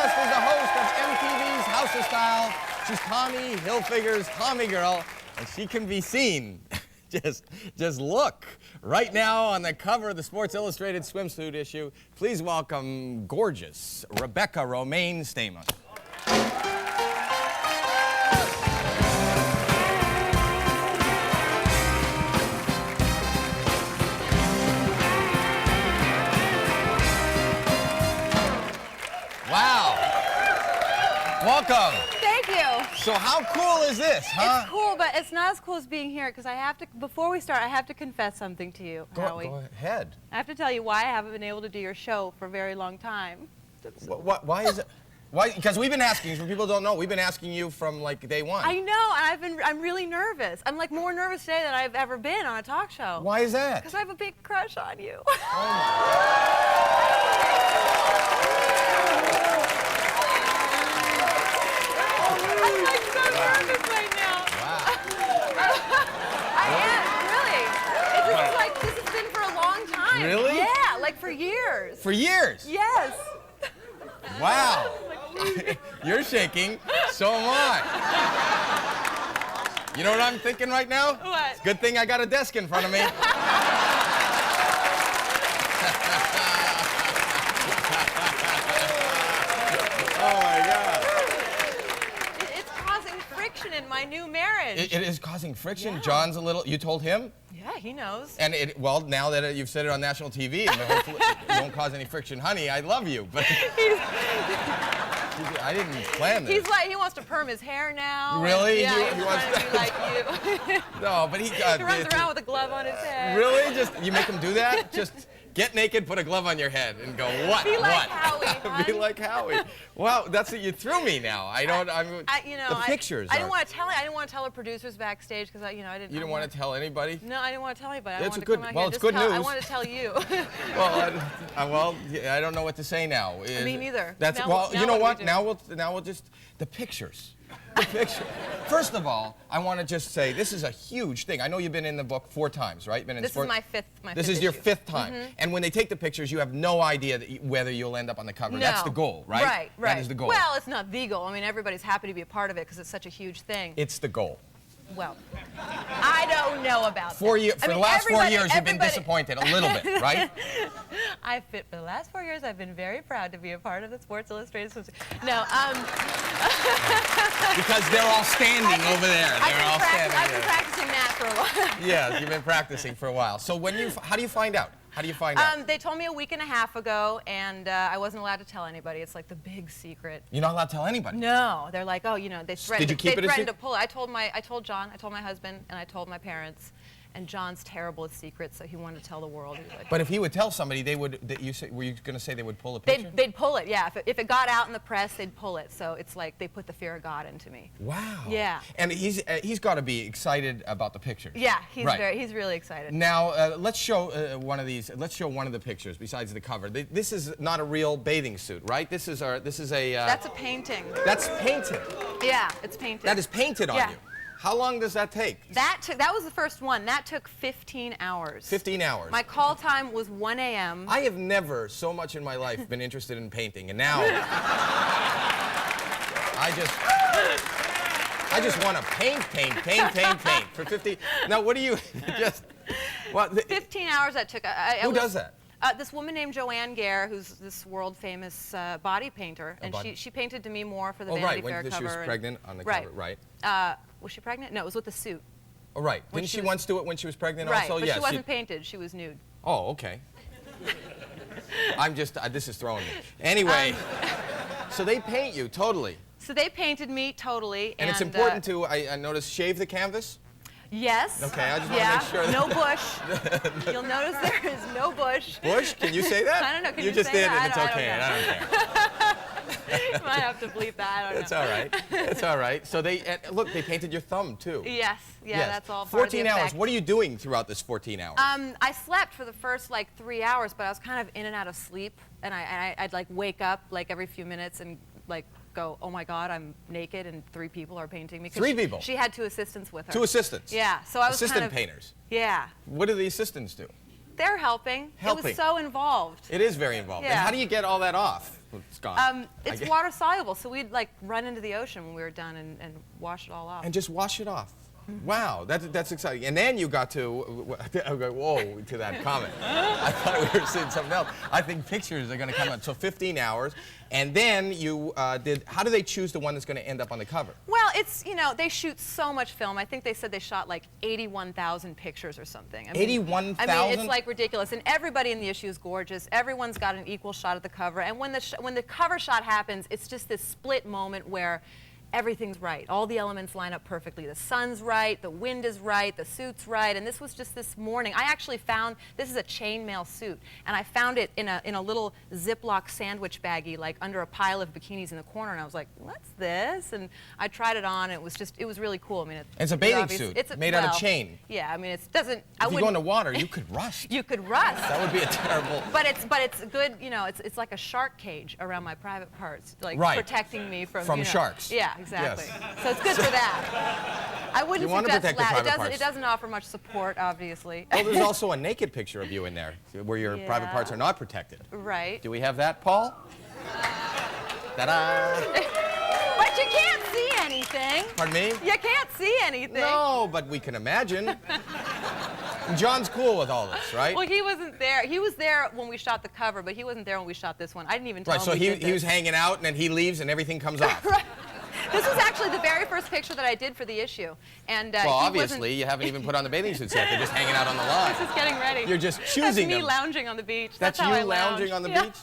guest is the host of MTV's House of Style. She's Tommy Hilfiger's Tommy Girl, and she can be seen. Just look. Right now on the cover of the Sports Illustrated swimsuit issue, please welcome gorgeous Romijn Stamos. Wow. Welcome. Thank you. So how cool is this, huh? It's cool, but it's not as cool as being here because I have to, before we start, I have to confess something to you, Howie. Go ahead. I have to tell you why I haven't been able to do your show for a very long time. Why is it? Why? Because we've been asking, for people who don't know, we've been asking you from like day one. I know, and I'm really nervous. I'm like more nervous today than I've ever been on a talk show. Why is that? Because I have a big crush on you. I'm like so nervous right now. Wow. I am, really. This has been for a long time. Really? Yeah, like for years. For years? Yes. Wow. You're shaking, so am I. You know what I'm thinking right now? What? It's a good thing I got a desk in front of me. Oh my God. It's causing friction in my new marriage. It is causing friction. Yeah. John's a little, you told him? Yeah, he knows. And well, now that you've said it on national TV, and hopefully it won't cause any friction, honey, I love you. But I didn't plan this. He's like, he wants to perm his hair now. Really? Yeah, He wants trying to be like you. No, but he runs around with a glove on his head. Really? Just you make him do that? Just get naked, put a glove on your head, and go, what? Be like what? Howie, hon. Be like Howie. Wow, that's what you threw me now. The pictures. I didn't want to tell. I didn't want to tell the producers backstage because I didn't. You didn't want to tell anybody? No, I didn't want to tell anybody. It's I wanted good. To come out Well, here it's and good just news. I wanted to tell you. Well, I don't know what to say now. Me neither. That's now, well. now You know what? what? Now we'll just the pictures. The picture. First of all, I want to just say this is a huge thing. I know you've been in the book 4 times, right? Been in This is my fifth. This is your issue. 5th time. And when they take the pictures, you have no idea whether you'll end up on the cover. No. That's the goal, right? Right. That is the goal. Well, it's not the goal. I mean, everybody's happy to be a part of it because it's such a huge thing. It's the goal. Well, I don't know about For the last 4 years, you've been everybody- disappointed a little bit, right? For the last 4 years, I've been very proud to be a part of the Sports Illustrated swimsuit. No, Because they're all standing over there. I've been practicing that for a while. Yeah, you've been practicing for a while. So how do you find out? How do you find out? They told me a week and a half ago, and I wasn't allowed to tell anybody. It's like the big secret. You're not allowed to tell anybody? No, they're like, oh, they threatened. Did you keep it a threatened to secret? pull it. I told John, I told my husband, and I told my parents. And John's terrible with secrets, so he wanted to tell the world. He was like, But if he would tell somebody, were you going to say they would pull a picture? they'd pull it, yeah. If it got out in the press, they'd pull it. So it's like they put the fear of God into me. Wow. Yeah. And he's got to be excited about the pictures. Yeah, he's Right. he's really excited. Now let's show one of these. Let's show one of the pictures besides the cover. This is not a real bathing suit, right? This is a. That's a painting. That's painted. Yeah, it's painted. That is painted on Yeah. you. How long does that take? That was the first one. That took 15 hours. 15 hours. My call time was 1 a.m. I have never so much in my life been interested in painting, and now I just want to paint for 50. Now, what do you just? What? 15 hours that took. Who does that? This woman named Joanne Gare, who's this world-famous body painter, and she painted Demi Moore for the Vanity Fair cover. She was pregnant on the right. cover, right? Was she pregnant? No, it was with the suit. Oh, right. Didn't she once do it when she was pregnant right, also? but Yeah, she wasn't painted. She was nude. Oh, okay. I'm just, this is throwing me. Anyway, so they paint you totally. So they painted me totally. And it's important to, I noticed, shave the canvas? Yes. Okay, I just want to make sure that. No bush. You'll notice there is no bush. Bush? Can you say that? I don't know. Can you just say did, that? and it's okay. I don't care. You might have to bleep that. I don't know. It's all right. It's all right. So look, they painted your thumb too. Yes. Yeah, yes. that's all part 14 of the hours. effect. What are you doing throughout this 14 hours? I slept for the first like 3 hours, but I was kind of in and out of sleep, and I'd like wake up like every few minutes and like go, oh my God, I'm naked and 3 people are painting me. 3 people? She had 2 assistants with her. 2 assistants? Yeah, so I was Assistant kind of, painters? Yeah. What do the assistants do? They're helping. It was so involved. It is very involved. Yeah. And how do you get all that off? It's gone. It's water soluble, so we'd like run into the ocean when we were done and wash it all off. And just wash it off. Wow, that's exciting. And then you got to, whoa, to that comment. I thought we were seeing something else. I think pictures are going to come out. So 15 hours. And then you how do they choose the one that's going to end up on the cover? Well, it's, they shoot so much film. I think they said they shot like 81,000 pictures or something. 81,000? I mean, it's like ridiculous. And everybody in the issue is gorgeous. Everyone's got an equal shot at the cover. And when the cover shot happens, it's just this split moment where everything's right. All the elements line up perfectly. The sun's right, the wind is right, the suit's right, and this was just this morning. I actually found, this is a chainmail suit, and I found it in a little Ziploc sandwich baggie, like under a pile of bikinis in the corner, and I was like, what's this? And I tried it on, and it was really cool. I mean, it's a bathing suit made out of chain. Yeah, I mean, it doesn't, if you go in the water, you could rust. You could rust. That would be a terrible. But it's good, it's like a shark cage around my private parts, like protecting me from sharks. Yeah. Exactly. Yes. So it's good for that. I wouldn't suggest it doesn't offer much support, obviously. Well, there's also a naked picture of you in there, where your private parts are not protected. Right. Do we have that, Paul? Ta-da! But you can't see anything. Pardon me? You can't see anything. No, but we can imagine. John's cool with all this, right? Well, he wasn't there. He was there when we shot the cover, but he wasn't there when we shot this one. I didn't even tell him. Right, so he was hanging out, and then he leaves, and everything comes off. Right. This was actually the very first picture that I did for the issue. And well, obviously, you haven't even put on the bathing suits yet. They're just hanging out on the line. This is getting ready. You're just choosing That's me them. lounging on the beach. That's how you I lounge. lounging on the beach?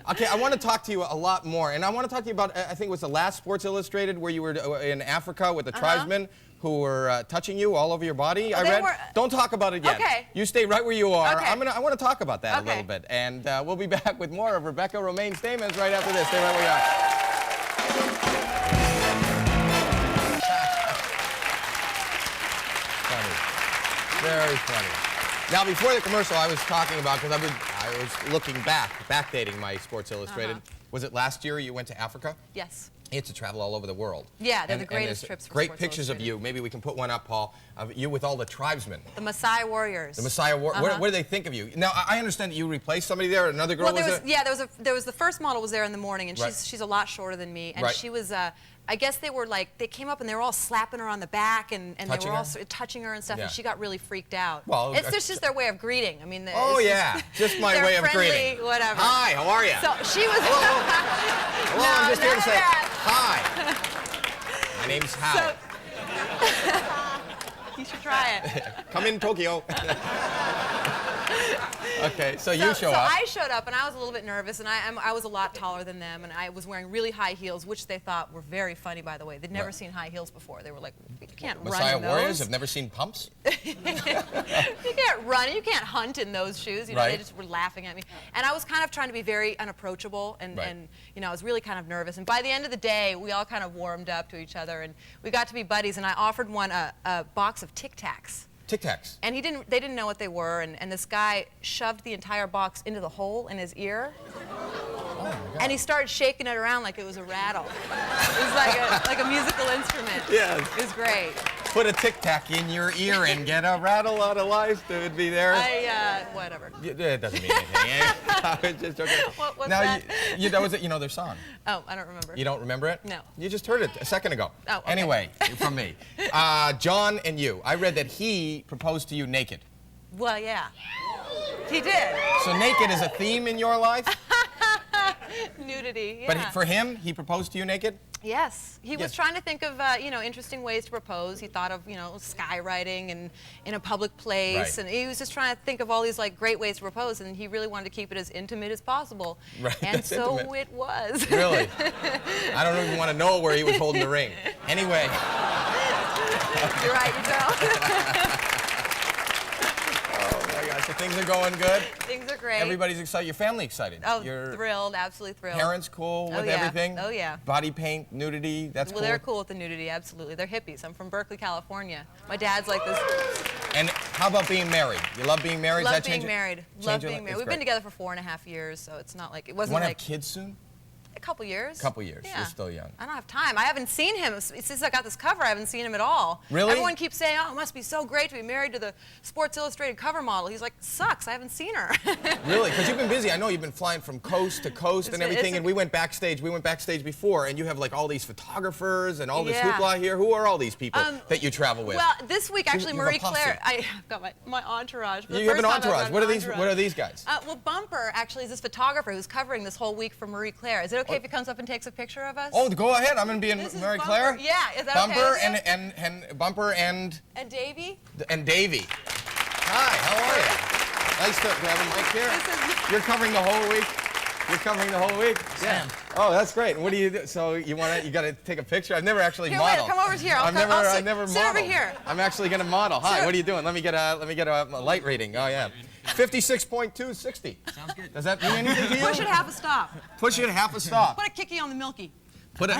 Okay, I want to talk to you a lot more. And I want to talk to you about, I think it was the last Sports Illustrated where you were in Africa with the tribesmen who were touching you all over your body, I read. Don't talk about it yet. Okay. You stay right where you are. Okay. I want to talk about that a little bit. And we'll be back with more of Rebecca Romijn Statements right after this. Stay right where you are. Very funny. Now, before the commercial, I was talking about, because I was looking backdating my Sports Illustrated. Was it last year you went to Africa? Yes. You had to travel all over the world. Yeah, they're the greatest trips for great Sports pictures of you. Maybe we can put one up, Paul, of you with all the tribesmen. The Maasai warriors. The Maasai warriors. What do they think of you? Now, I understand that you replaced somebody there. Another girl was there? Yeah, there was the first model was there in the morning, and she's a lot shorter than me, and she was. I guess they were like, they came up and they were all slapping her on the back and they were all touching her and stuff, and she got really freaked out. Well, it's just their way of greeting. I mean, just my way of greeting. Whatever. Hi, how are you? So she was. Hello, I'm just here to say hi. My name's Howie. You should try it. Come in, Tokyo. Okay, so you show up. So I showed up, and I was a little bit nervous, and I was a lot taller than them, and I was wearing really high heels, which they thought were very funny, by the way. They'd never seen high heels before. They were like, you can't run in those. Maasai warriors have never seen pumps? You can't run. You can't hunt in those shoes. You know, they just were laughing at me. And I was kind of trying to be very unapproachable, and I was really kind of nervous. And by the end of the day, we all kind of warmed up to each other, and we got to be buddies, and I offered one a box of Tic Tacs. Tic Tacs. And they didn't know what they were, and this guy shoved the entire box into the hole in his ear. Oh my God. And he started shaking it around like it was a rattle. It was like a musical instrument. Yes. It was great. Put a Tic Tac in your ear and get a rattle out of life. It would be there. Whatever. It doesn't mean anything. I was just joking. What's that? That was their song. Oh, I don't remember. You don't remember it? No. You just heard it a second ago. Oh, okay. Anyway, from me. John and you. I read that he proposed to you naked. Well, yeah. He did. So naked is a theme in your life? Nudity, yeah. But for him, he proposed to you naked? Yes. He was trying to think of, interesting ways to propose. He thought of, skywriting and in a public place. And he was just trying to think of all these, great ways to propose. And he really wanted to keep it as intimate as possible. Right. And so it was. Really? I don't even want to know where he was holding the ring. Anyway. You're right, you don't. So things are going good? Things are great. Everybody's excited. Your family excited? Oh, thrilled, absolutely thrilled. Parents cool with everything? Oh, yeah. Body paint, nudity, that's cool? Well, they're cool with the nudity, absolutely. They're hippies. I'm from Berkeley, California. My dad's like this. And how about being married? You love being married? Love being married. Love being married. We've been together for 4.5 years, so it's not like, it wasn't like... Want to have kids soon? A couple years. Couple years. Yeah. You're still young. I don't have time. I haven't seen him since I got this cover. I haven't seen him at all. Really? Everyone keeps saying, "Oh, it must be so great to be married to the Sports Illustrated cover model." He's like, "Sucks. I haven't seen her." Really? Because you've been busy. I know you've been flying from coast to coast and everything. And we went backstage. We went backstage before, and you have like all these photographers and all this hoopla here. Who are all these people that you travel with? Well, this week actually, You have a Marie posse. Claire. I've got my entourage. For the You have first an time I've got entourage. an What are these guys? Well, Bumper actually is this photographer who's covering this whole week for Marie Claire. Is it okay if he comes up and takes a picture of us? Oh, go ahead. I'm going to be in This is Marie Bumper. Claire. Yeah, is that Bumper okay with you? and Bumper and Davey. Davey. Hi, how are you? Nice to have a mic here. You're covering the whole week. You're covering the whole week. Yeah. Oh, that's great. And what do you do? So you got to take a picture. I've never actually Here, modeled. wait, come over here. I've never sit over modeled. here. I'm actually going to model. Hi, Sit- what are you doing? Let me get a light reading. Oh yeah. 56.260. Sounds good. Does that mean anything to you? Push it half a stop. Push it half a stop. Put a kiki on the milky. Put it.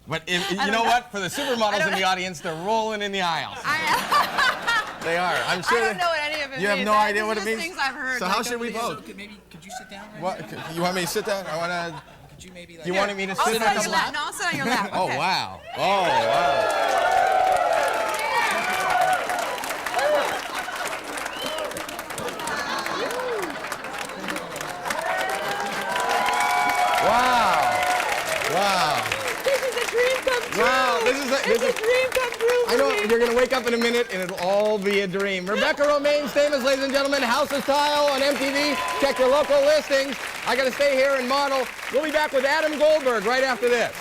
But you know what? For the supermodels in the audience, they're rolling in the aisles. They are. I'm sure. I don't know what any of it means. You have no idea what it means? Things I've heard. So how should we So vote? could you sit down? Right What? now? You want me to sit down? I want to. Could you maybe like? You wanted me to I'll sit sit on on your your lap? lap. No, I'll sit on your lap. Oh Okay. wow. Oh wow. Wow. Wow. This is a dream come true. Wow. This is It's a dream come true. I know you're going to wake up in a minute and it'll all be a dream. Rebecca Romijn, famous, ladies and gentlemen, House of Style on MTV. Check your local listings. I got to stay here and model. We'll be back with Adam Goldberg right after this.